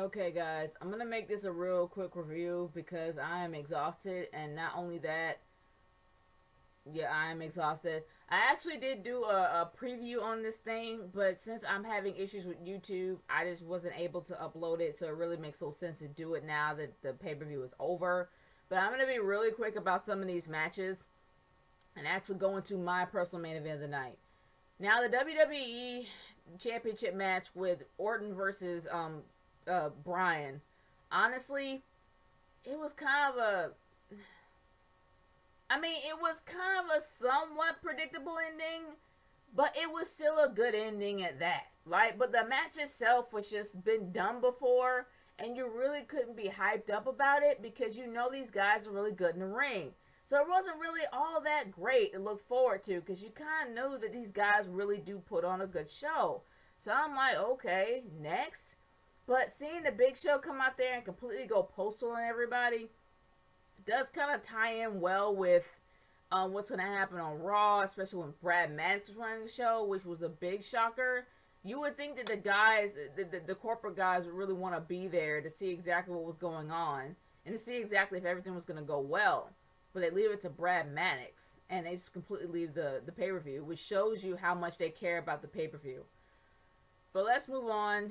Okay, guys, I'm gonna make this a real quick review because I am exhausted, and not only that, yeah, I am exhausted. I actually did do a preview on this thing, but since I'm having issues with YouTube, I just wasn't able to upload it, so it really makes no sense to do it now that the pay per view is over. But I'm gonna be really quick about some of these matches and actually go into my personal main event of the night. Now, the WWE Championship match with Orton versus Bryan. Honestly, it was kind of a. I mean, it was kind of a somewhat predictable ending, but it was still a good ending at that. Like, but the match itself was just been done before, and you really couldn't be hyped up about it because you know these guys are really good in the ring. So it wasn't really all that great to look forward to because you kind of knew that these guys really do put on a good show. So I'm like, okay, next. But seeing the Big Show come out there and completely go postal on everybody does kind of tie in well with what's going to happen on Raw, especially when Brad Maddox was running the show, which was a big shocker. You would think that the guys, the corporate guys, would really want to be there to see exactly what was going on and to see exactly if everything was going to go well. But they leave it to Brad Maddox, and they just completely leave the pay per view, which shows you how much they care about the pay per view. But let's move on.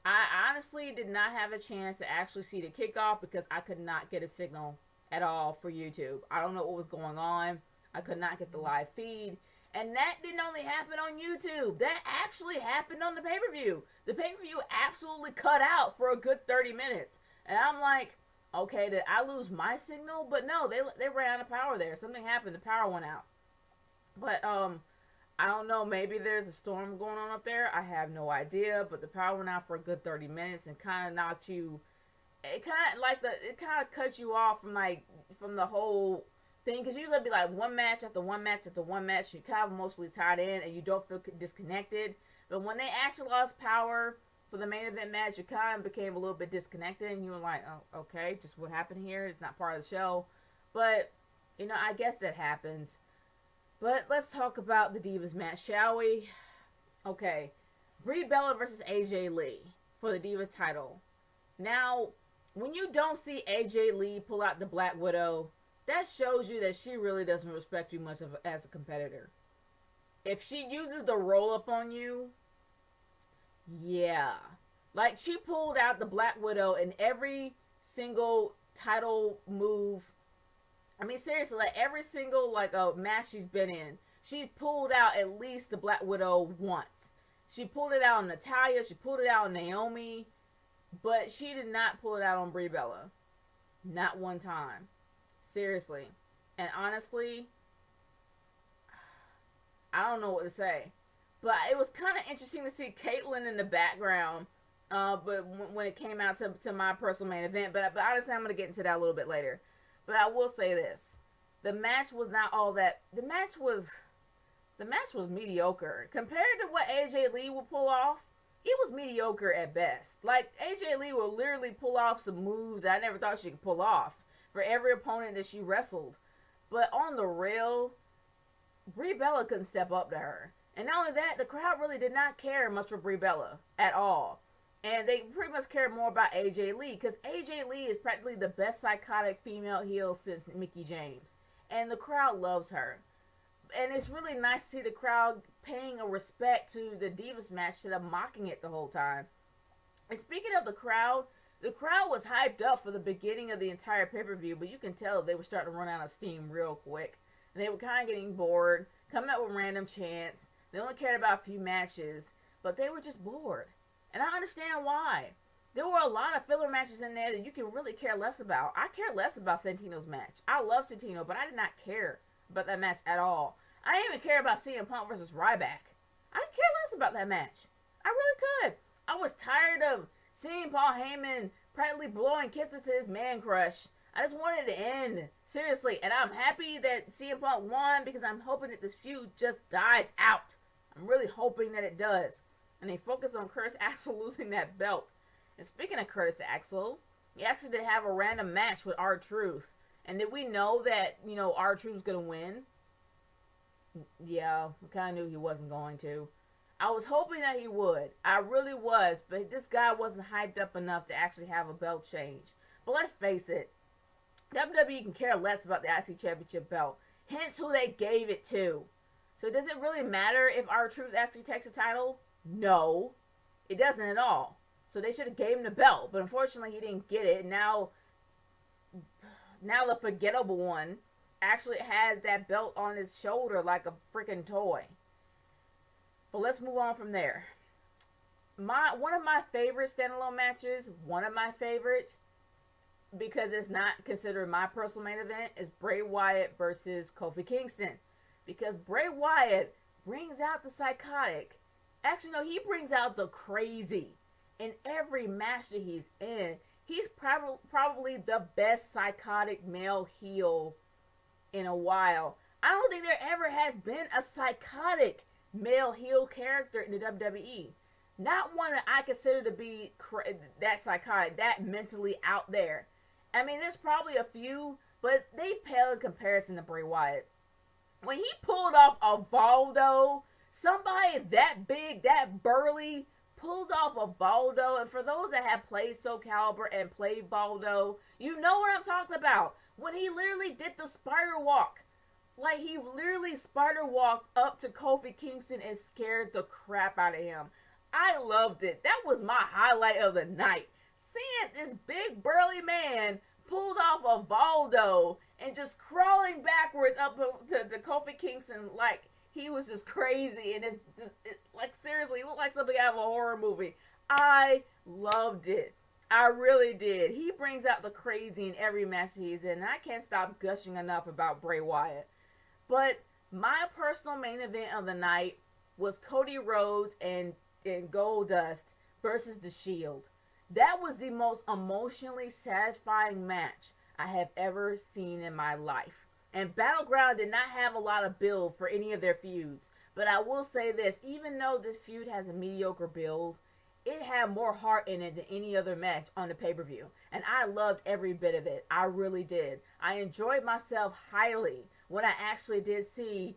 I honestly did not have a chance to actually see the kickoff because I could not get a signal at all for YouTube. I don't know what was going on. I could not get the live feed. And that didn't only happen on YouTube. That actually happened on the pay-per-view. The pay-per-view absolutely cut out for a good 30 minutes. And I'm like, okay, did I lose my signal? But no, they ran out of power there. Something happened. The power went out. But I don't know. Maybe there's a storm going on up there. I have no idea. But the power went out for a good 30 minutes and kind of knocked you. It kind of cuts you off from the whole thing because usually it'd be like one match after one match after one match. You kind of mostly tied in and you don't feel disconnected. But when they actually lost power for the main event match, you kind of became a little bit disconnected and you were like, oh, okay, just what happened here? It's not part of the show. But I guess that happens. But let's talk about the Divas match, shall we? Okay, Brie Bella versus AJ Lee for the Divas title. Now, when you don't see AJ Lee pull out the Black Widow, that shows you that she really doesn't respect you much as a competitor. If she uses the roll up on you, yeah. Like, she pulled out the Black Widow in every single title move. I mean, seriously, like, every single, match she's been in, she pulled out at least the Black Widow once. She pulled it out on Natalya, she pulled it out on Naomi, but she did not pull it out on Brie Bella. Not one time. Seriously. And honestly, I don't know what to say. But it was kind of interesting to see Caitlyn in the background. But when it came out to my personal main event. But honestly, I'm going to get into that a little bit later. But I will say this. The match was not all that. The match was mediocre. Compared to what AJ Lee will pull off, it was mediocre at best. Like, AJ Lee will literally pull off some moves that I never thought she could pull off for every opponent that she wrestled. But on the real, Brie Bella couldn't step up to her. And not only that, the crowd really did not care much for Brie Bella at all. And they pretty much cared more about AJ Lee because AJ Lee is practically the best psychotic female heel since Mickie James. And the crowd loves her. And it's really nice to see the crowd paying a respect to the Divas match instead of mocking it the whole time. And speaking of the crowd was hyped up for the beginning of the entire pay-per-view, but you can tell they were starting to run out of steam real quick. And they were kind of getting bored, coming up with random chants. They only cared about a few matches, but they were just bored. And I understand why. There were a lot of filler matches in there that you can really care less about. I care less about Santino's match. I love Santino, but I did not care about that match at all. I didn't even care about CM Punk versus Ryback. I didn't care less about that match. I really could. I was tired of seeing Paul Heyman practically blowing kisses to his man crush. I just wanted it to end. Seriously. And I'm happy that CM Punk won because I'm hoping that this feud just dies out. I'm really hoping that it does. And they focus on Curtis Axel losing that belt. And speaking of Curtis Axel, he actually did have a random match with R-Truth. And did we know that, R-Truth was going to win? Yeah, we kind of knew he wasn't going to. I was hoping that he would. I really was, but this guy wasn't hyped up enough to actually have a belt change. But let's face it, WWE can care less about the IC Championship belt. Hence who they gave it to. So does it really matter if R-Truth actually takes a title? No. It doesn't at all. So they should have gave him the belt. But unfortunately he didn't get it. Now the forgettable one actually has that belt on his shoulder like a freaking toy. But let's move on from there. One of my favorite standalone matches, because it's not considered my personal main event, is Bray Wyatt versus Kofi Kingston. Because Bray Wyatt brings out the psychotic. Actually, no, he brings out the crazy in every match that he's in. He's probably the best psychotic male heel in a while. I don't think there ever has been a psychotic male heel character in the WWE. Not one that I consider to be that psychotic, that mentally out there. I mean, there's probably a few, but they pale in comparison to Bray Wyatt. When he pulled off a Valdo, somebody that big, that burly, pulled off a Valdo, and for those that have played Soul Calibur and played Valdo, you know what I'm talking about. When he literally did the spider walk. Like, he literally spider walked up to Kofi Kingston and scared the crap out of him. I loved it. That was my highlight of the night. Seeing this big burly man pulled off a Valdo and just crawling backwards up to Kofi Kingston like he was just crazy. And it's just, like, seriously, it looked like something out of a horror movie. I loved it. I really did. He brings out the crazy in every match he's in. And I can't stop gushing enough about Bray Wyatt. But my personal main event of the night was Cody Rhodes and Goldust versus The Shield. That was the most emotionally satisfying match I have ever seen in my life. And Battleground did not have a lot of build for any of their feuds. But I will say this, even though this feud has a mediocre build, it had more heart in it than any other match on the pay-per-view. And I loved every bit of it. I really did. I enjoyed myself highly when I actually did see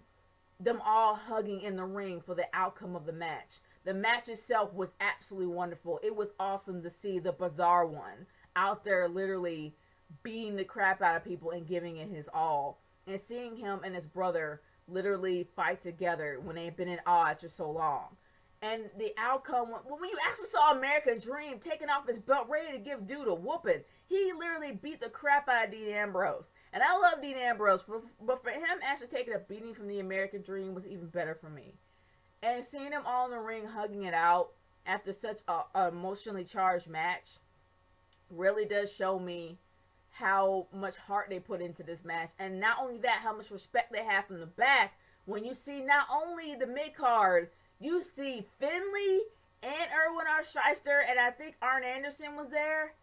them all hugging in the ring for the outcome of the match. The match itself was absolutely wonderful. It was awesome to see the Bizarre One out there literally beating the crap out of people and giving it his all. And seeing him and his brother literally fight together when they've been at odds for so long. And the outcome, when you actually saw American Dream taking off his belt, ready to give dude a whooping, he literally beat the crap out of Dean Ambrose. And I love Dean Ambrose, but for him actually taking a beating from the American Dream was even better for me. And seeing them all in the ring hugging it out after such a emotionally charged match really does show me how much heart they put into this match. And not only that, how much respect they have from the back. When you see not only the mid-card, you see Finley and Erwin R. Shyster, and I think Arn Anderson was there.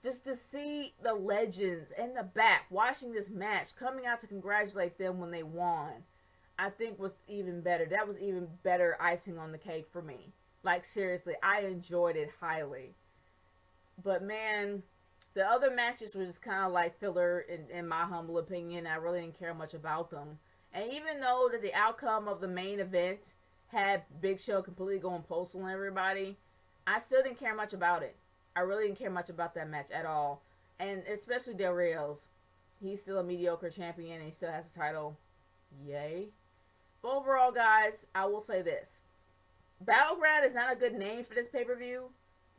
Just to see the legends in the back watching this match, coming out to congratulate them when they won, I think was even better. That was even better icing on the cake for me. Like, seriously, I enjoyed it highly. But man, the other matches were just kind of like filler in my humble opinion. I really didn't care much about them. And even though that the outcome of the main event had Big Show completely going postal on everybody, I still didn't care much about it. I really didn't care much about that match at all. And especially Del Rio's. He's still a mediocre champion and he still has a title. Yay. But overall, guys, I will say this. Battleground is not a good name for this pay-per-view,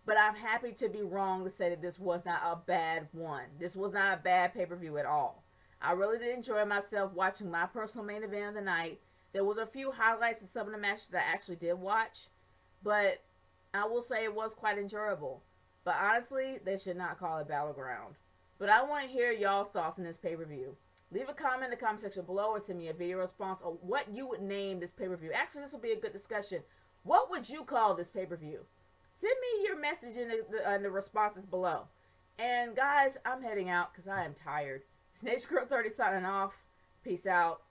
but I'm happy to be wrong to say that this was not a bad one. This was not a bad pay-per-view at all. I really did enjoy myself watching my personal main event of the night. There was a few highlights in some of the matches that I actually did watch, but I will say it was quite enjoyable. But honestly, they should not call it Battleground. But I want to hear y'all's thoughts on this pay-per-view. Leave a comment in the comment section below or send me a video response on what you would name this pay-per-view. Actually, this will be a good discussion. What would you call this pay-per-view? Send me your message in the responses below. And guys, I'm heading out because I am tired. Snake Girl 30 signing off. Peace out.